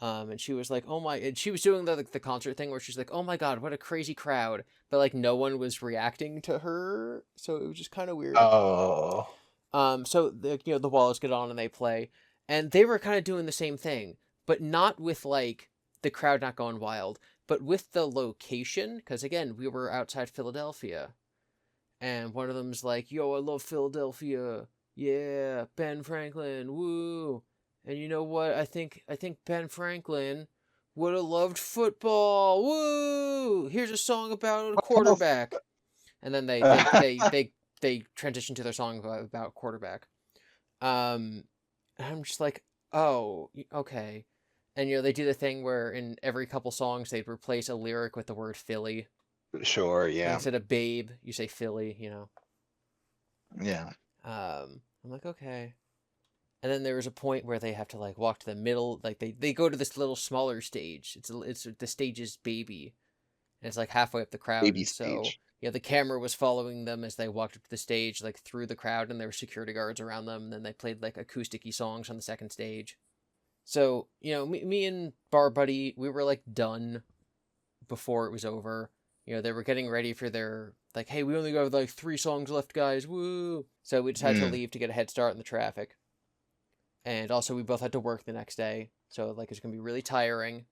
Speaker 1: And she was like, oh my, and she was doing the concert thing where she's like, oh my god, what a crazy crowd, but like no one was reacting to her, so it was just kind of weird.
Speaker 2: Oh.
Speaker 1: So the Wallows get on and they play, and they were kind of doing the same thing, but not with like the crowd not going wild, but with the location, because again we were outside Philadelphia, and one of them's like, yo, I love Philadelphia, yeah, Ben Franklin, woo. And you know what? I think Ben Franklin would have loved football. Woo! Here's a song about a quarterback. And then they transition to their song about quarterback. And I'm just like, oh, okay. And they do the thing where in every couple songs they'd replace a lyric with the word Philly.
Speaker 2: Sure,
Speaker 1: Like
Speaker 2: yeah.
Speaker 1: instead of babe, you say Philly.
Speaker 2: Yeah.
Speaker 1: I'm like, okay. And then there was a point where they have to like walk to the middle, like they go to this little smaller stage. It's the stage's baby, and it's like halfway up the crowd,
Speaker 2: Baby
Speaker 1: and so
Speaker 2: stage.
Speaker 1: the camera was following them as they walked up to the stage, like through the crowd, and there were security guards around them. And then they played like acoustic-y songs on the second stage. So me and Bar Buddy, we were like done before it was over. They were getting ready for their like, hey, we only got like 3 songs left, guys, woo! So we decided to leave to get a head start in the traffic. And also we both had to work the next day, so like it's gonna be really tiring.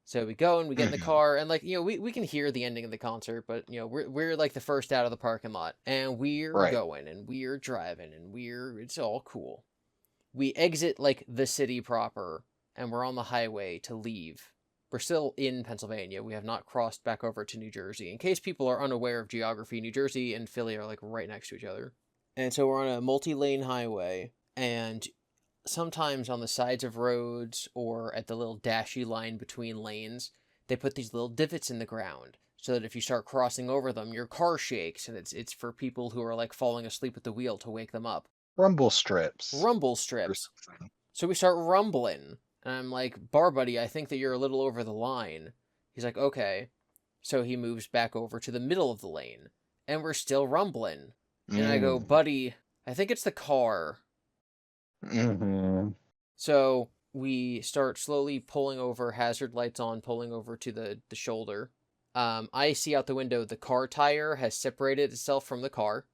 Speaker 1: So we go and we get in the car, and like we can hear the ending of the concert, but we're like the first out of the parking lot, and we're
Speaker 2: Right.
Speaker 1: going and we're driving and it's all cool. We exit like the city proper, and we're on the highway to leave. We're still in Pennsylvania. We have not crossed back over to New Jersey. In case people are unaware of geography, New Jersey and Philly are like right next to each other. And so we're on a multi-lane highway, and sometimes on the sides of roads or at the little dashy line between lanes, they put these little divots in the ground so that if you start crossing over them, your car shakes, and it's for people who are like falling asleep at the wheel to wake them up.
Speaker 2: Rumble strips.
Speaker 1: Rumble strips. So we start rumbling, and I'm like, Bar Buddy, I think that you're a little over the line. He's like, okay. So he moves back over to the middle of the lane, and we're still rumbling. And I go, buddy, I think it's the car.
Speaker 2: Mm-hmm.
Speaker 1: So we start slowly pulling over, hazard lights on, pulling over to the shoulder. I see out the window the car tire has separated itself from the car.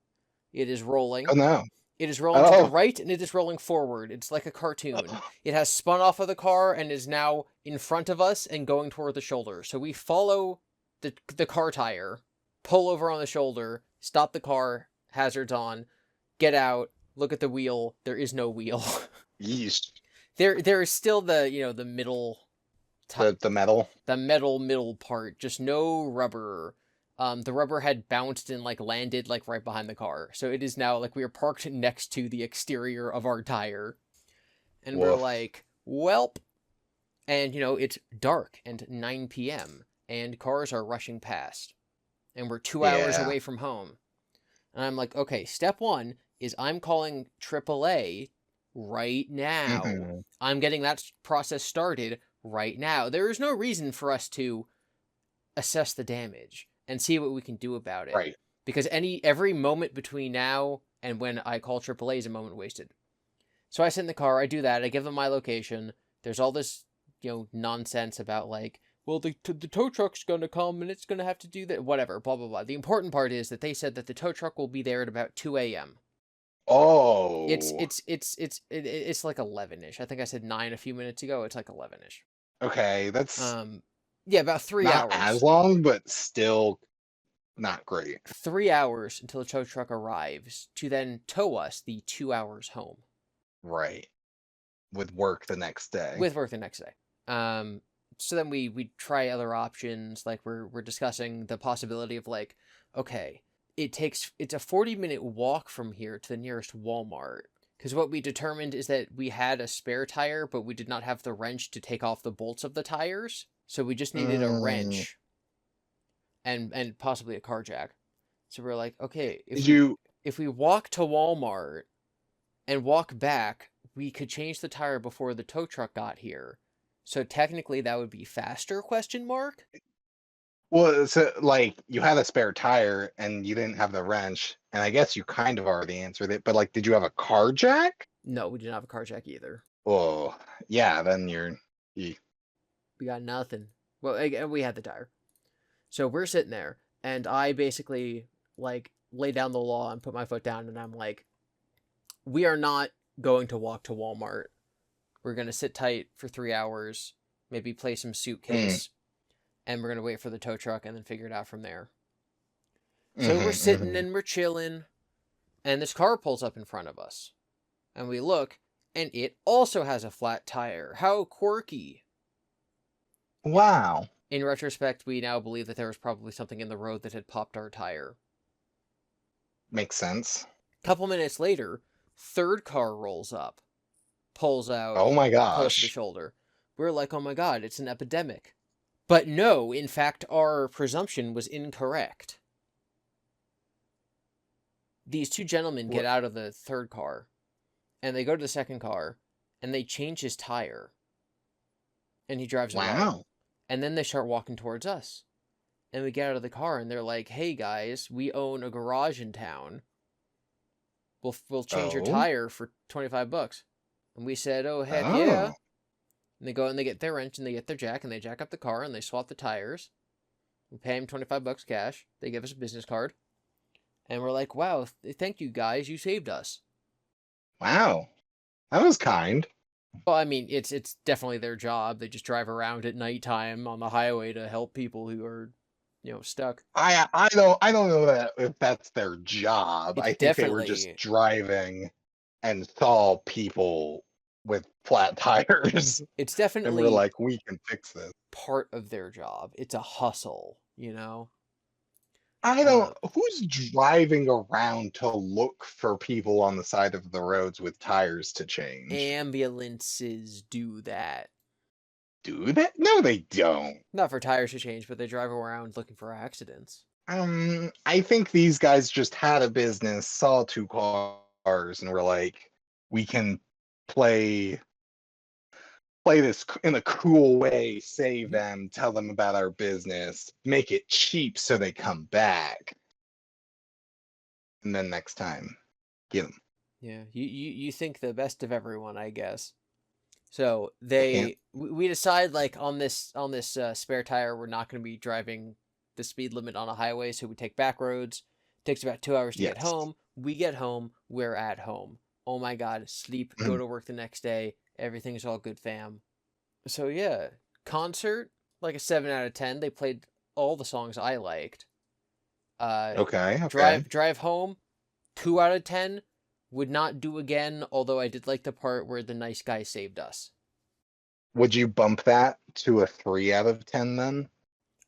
Speaker 1: It is rolling.
Speaker 2: Oh no.
Speaker 1: It is rolling to the right, and it is rolling forward. It's like a cartoon. It has spun off of the car and is now in front of us and going toward the shoulder. So we follow the car tire, pull over on the shoulder, stop the car, hazards on, get out, look at the wheel. There is no wheel.
Speaker 2: Yeesh.
Speaker 1: There is still the the middle,
Speaker 2: the metal,
Speaker 1: middle part, just no rubber. The rubber had bounced and like landed like right behind the car, so it is now like we are parked next to the exterior of our tire, and we're like, welp. And it's dark and 9 p.m. and cars are rushing past, and we're 2 hours away from home. And I'm like, okay, step 1 is I'm calling AAA right now.
Speaker 2: Mm-hmm.
Speaker 1: I'm getting that process started right now. There is no reason for us to assess the damage and see what we can do about it.
Speaker 2: Right.
Speaker 1: Because every moment between now and when I call AAA is a moment wasted. So I sit in the car, I do that, I give them my location. There's all this, nonsense about like, well, the tow truck's going to come and it's going to have to do that, whatever, blah, blah, blah. The important part is that they said that the tow truck will be there at about 2 a.m.
Speaker 2: Oh.
Speaker 1: It's like 11-ish. I think I said 9 a few minutes ago. It's like 11-ish.
Speaker 2: Okay, that's
Speaker 1: yeah, about 3
Speaker 2: not
Speaker 1: hours.
Speaker 2: as long, but still not great.
Speaker 1: 3 hours until the tow truck arrives to then tow us the 2 hours home.
Speaker 2: Right. With work the next day.
Speaker 1: So then we try other options, like we're discussing the possibility of like, okay, it's a 40-minute walk from here to the nearest Walmart, because what we determined is that we had a spare tire, but we did not have the wrench to take off the bolts of the tires, so we just needed a wrench and possibly a car jack. So we're like, okay, if we walk to Walmart and walk back, we could change the tire before the tow truck got here. So technically that would be faster, ?
Speaker 2: Well, so like you had a spare tire and you didn't have the wrench, and I guess you kind of already answered it, but like, did you have a car jack?
Speaker 1: No, we didn't have a car jack either.
Speaker 2: Oh, yeah, then you,
Speaker 1: We got nothing. Well, we had the tire. So we're sitting there, and I basically like lay down the law and put my foot down, and I'm like, we are not going to walk to Walmart. We're gonna sit tight for 3 hours, maybe play some
Speaker 2: mm,
Speaker 1: suitcase, and we're gonna wait for the tow truck and then figure it out from there. So we're sitting
Speaker 2: mm-hmm.
Speaker 1: and we're chilling, and this car pulls up in front of us, and we look, and it also has a flat tire. How quirky!
Speaker 2: Wow,
Speaker 1: In retrospect, we now believe that there was probably something in the road that had popped our tire.
Speaker 2: makes sense.
Speaker 1: Couple minutes later, third car rolls up, pulls out
Speaker 2: Oh my
Speaker 1: close to the
Speaker 2: gosh.
Speaker 1: shoulder. We're like, oh my god, it's an epidemic. But no, in fact, our presumption was incorrect. These two gentlemen get
Speaker 2: What?
Speaker 1: out of the third car, and they go to the second car, and they change his tire, and he drives away.
Speaker 2: Wow.
Speaker 1: And then they start walking towards us. And we get out of the car, and they're like, hey guys, we own a garage in town. We'll change your
Speaker 2: Oh,
Speaker 1: tire for $25. And we said, oh heck yeah.
Speaker 2: oh,
Speaker 1: And they go and they get their wrench and they get their jack and they jack up the car and they swap the tires. We pay them $25 cash. They give us a business card. And we're like, wow, thank you guys, you saved us.
Speaker 2: wow. That was kind.
Speaker 1: Well, I mean, it's definitely their job. They just drive around at nighttime on the highway to help people who are, stuck.
Speaker 2: I don't know that if that's their job.
Speaker 1: It's
Speaker 2: I think they were just
Speaker 1: definitely
Speaker 2: driving and saw people with flat tires
Speaker 1: it's
Speaker 2: and we're
Speaker 1: definitely
Speaker 2: like, we can fix this.
Speaker 1: part of their job. It's a hustle, you know.
Speaker 2: I
Speaker 1: Uh,
Speaker 2: don't who's driving around to look for people on the side of the roads with tires to change?
Speaker 1: Ambulances do that.
Speaker 2: Do that? No, they don't.
Speaker 1: Not for tires to change, but they drive around looking for accidents.
Speaker 2: I think these guys just had a business, saw two cars, and were like, we can play this in a cool way, save
Speaker 1: Mhm.
Speaker 2: them, tell them about our business, make it cheap so they come back. And then next time, get them.
Speaker 1: Yeah, you think the best of everyone, I guess. So
Speaker 2: I can't.
Speaker 1: we decide like on this spare tire, we're not going to be driving the speed limit on a highway, so we take back roads. Takes about 2 hours to get
Speaker 2: Yes.
Speaker 1: home. We get home, we're at home. Oh my god, sleep, go
Speaker 2: Mhm.
Speaker 1: to work the next day. Everything's all good, fam. So yeah, concert like a 7 out of 10. They played all the songs I liked. Uh,
Speaker 2: Okay, okay.
Speaker 1: drive home, 2 out of 10. Would not do again. Although I did like the part where the nice guy saved us.
Speaker 2: Would you bump that to a 3 out of 10 then?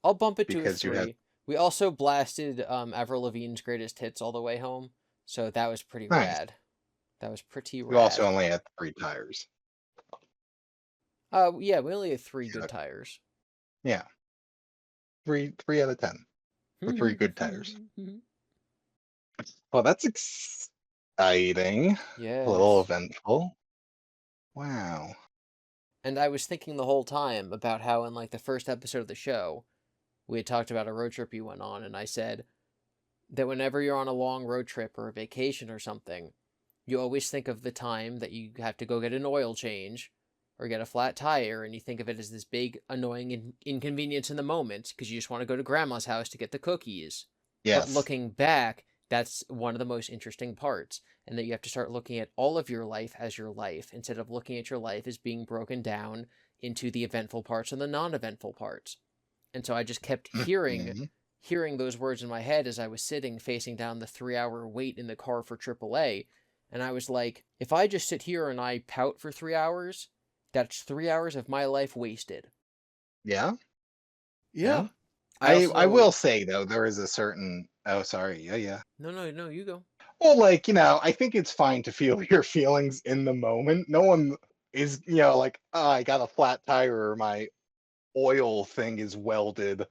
Speaker 1: I'll bump it to a
Speaker 2: Because you had
Speaker 1: 3. We also blasted Avril Lavigne's greatest hits all the way home, so that was pretty
Speaker 2: nice.
Speaker 1: rad. That was pretty
Speaker 2: You also
Speaker 1: rad.
Speaker 2: only had three tires.
Speaker 1: Yeah, we only had 3
Speaker 2: Yeah.
Speaker 1: good tires.
Speaker 2: Yeah. Three out of 10 for three good tires. Well, that's exciting. A little
Speaker 1: Yes.
Speaker 2: eventful. Wow.
Speaker 1: And I was thinking the whole time about how in like the first episode of the show, we had talked about a road trip you went on, and I said that whenever you're on a long road trip or a vacation or something, you always think of the time that you have to go get an oil change or get a flat tire, and you think of it as this big, annoying inconvenience in the moment because you just want to go to grandma's house to get the cookies. But
Speaker 2: Yes.
Speaker 1: looking back, that's one of the most interesting parts, and that you have to start looking at all of your life as your life instead of looking at your life as being broken down into the eventful parts and the non-eventful parts. And so I just kept
Speaker 2: Mhm.
Speaker 1: hearing those words in my head as I was sitting facing down the 3 hour wait in the car for AAA. And I was like, if I just sit here and I pout for 3 hours, that's 3 hours of my life wasted.
Speaker 2: Yeah.
Speaker 1: Yeah.
Speaker 2: Yeah.
Speaker 1: I
Speaker 2: I will
Speaker 1: also
Speaker 2: say though, there is a certain oh sorry, yeah, yeah.
Speaker 1: no, you go.
Speaker 2: Well, like, I think it's fine to feel your feelings in the moment. No one is, like, oh, I got a flat tire or my oil thing is welded.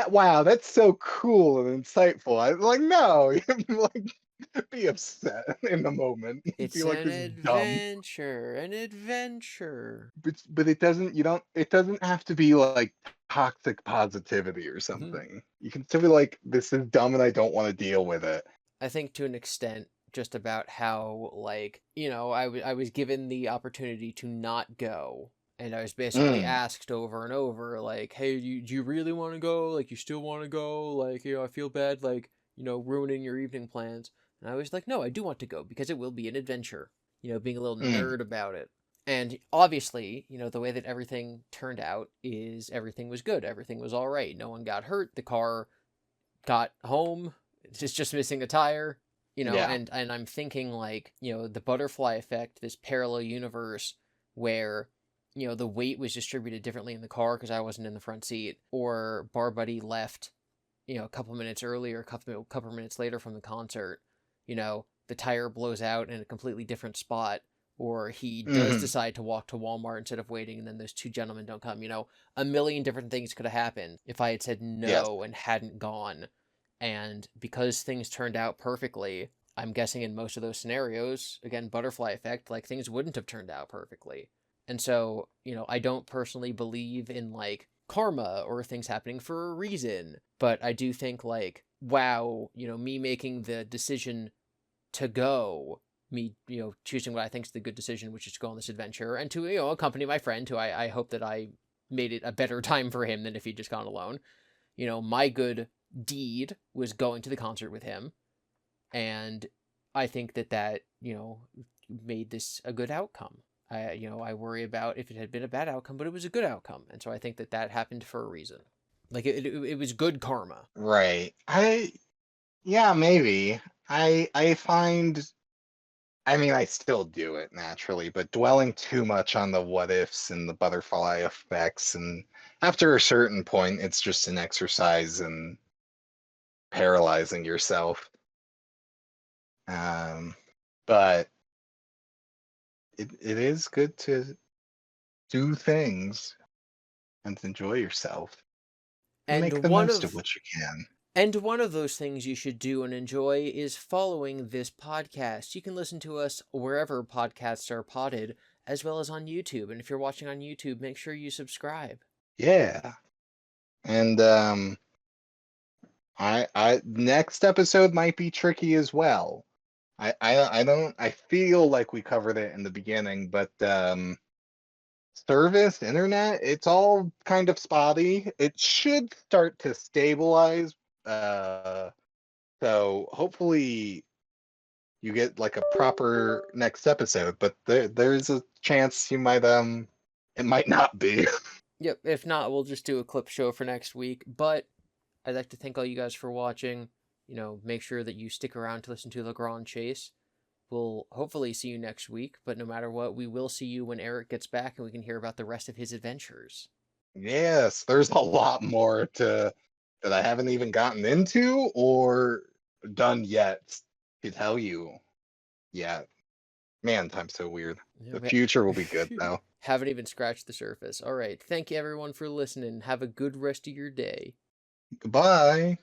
Speaker 2: Wow, that's so cool and insightful. I like no, like be upset in the moment. Be
Speaker 1: It's
Speaker 2: like
Speaker 1: an
Speaker 2: this is dumb.
Speaker 1: adventure, an adventure.
Speaker 2: But it doesn't have to be like toxic positivity or
Speaker 1: Mhm.
Speaker 2: something. You can still be like, this is dumb and I don't want to deal with it.
Speaker 1: I think to an extent, just about how, like, I was given the opportunity to not go, and I was basically
Speaker 2: Mm,
Speaker 1: asked over and over, like, hey, do you really want to go? Like, you still want to go? Like, I feel bad, like, ruining your evening plans. And I was like, no, I do want to go because it will be an adventure, being a little
Speaker 2: mm,
Speaker 1: nerd about it. And obviously, the way that everything turned out is everything was good. Everything was all right. No one got hurt. The car got home. It's just missing a tire,
Speaker 2: yeah.
Speaker 1: and I'm thinking like, the butterfly effect, this parallel universe where, the weight was distributed differently in the car because I wasn't in the front seat, or Bar Buddy left, a couple minutes earlier, a couple minutes later from the concert, the tire blows out in a completely different spot, or he does
Speaker 2: Hmm.
Speaker 1: decide to walk to Walmart instead of waiting, and then those two gentlemen don't come. A million different things could have happened if I had said
Speaker 2: Yes.
Speaker 1: no and hadn't gone. And because things turned out perfectly, I'm guessing in most of those scenarios, again, butterfly effect, like things wouldn't have turned out perfectly. And so, I don't personally believe in like karma or things happening for a reason, but I do think like, wow, me making the decision to go, me, choosing what I think is the good decision, which is to go on this adventure and to, accompany my friend who I hope that I made it a better time for him than if he'd just gone alone. My good deed was going to the concert with him, and I think that made this a good outcome. I worry about if it had been a bad outcome, but it was a good outcome, and so I think that happened for a reason. Like it was good karma.
Speaker 2: Right. Yeah, maybe. I find, I mean, I still do it naturally, but dwelling too much on the what ifs and the butterfly effects, and after a certain point, it's just an exercise in paralyzing yourself. Um, but it is good to do things and to enjoy yourself and
Speaker 1: And
Speaker 2: make the
Speaker 1: one
Speaker 2: most of
Speaker 1: of
Speaker 2: what you can.
Speaker 1: And one of those things you should do and enjoy is following this podcast. You can listen to us wherever podcasts are potted, as well as on YouTube. And if you're watching on YouTube, make sure you subscribe.
Speaker 2: Yeah. And I next episode might be tricky as well. I don't, I feel like we covered it in the beginning, but service, internet, it's all kind of spotty. It should start to stabilize. Uh so hopefully you get like a proper next episode, but there's a chance you might it might not be.
Speaker 1: Yep, if not, we'll just do a clip show for next week. But I'd like to thank all you guys for watching. Make sure that you stick around to listen to the Grand Chase. We'll hopefully see you next week, but no matter what, we will see you when Eric gets back and we can hear about the rest of his adventures.
Speaker 2: Yes, there's a lot more to that I haven't even gotten into or done yet to tell you yet. Man, time's so weird.
Speaker 1: Yeah,
Speaker 2: The future will be good though.
Speaker 1: haven't even scratched the surface. All right. Thank you, everyone, for listening. Have a good rest of your day.
Speaker 2: Goodbye.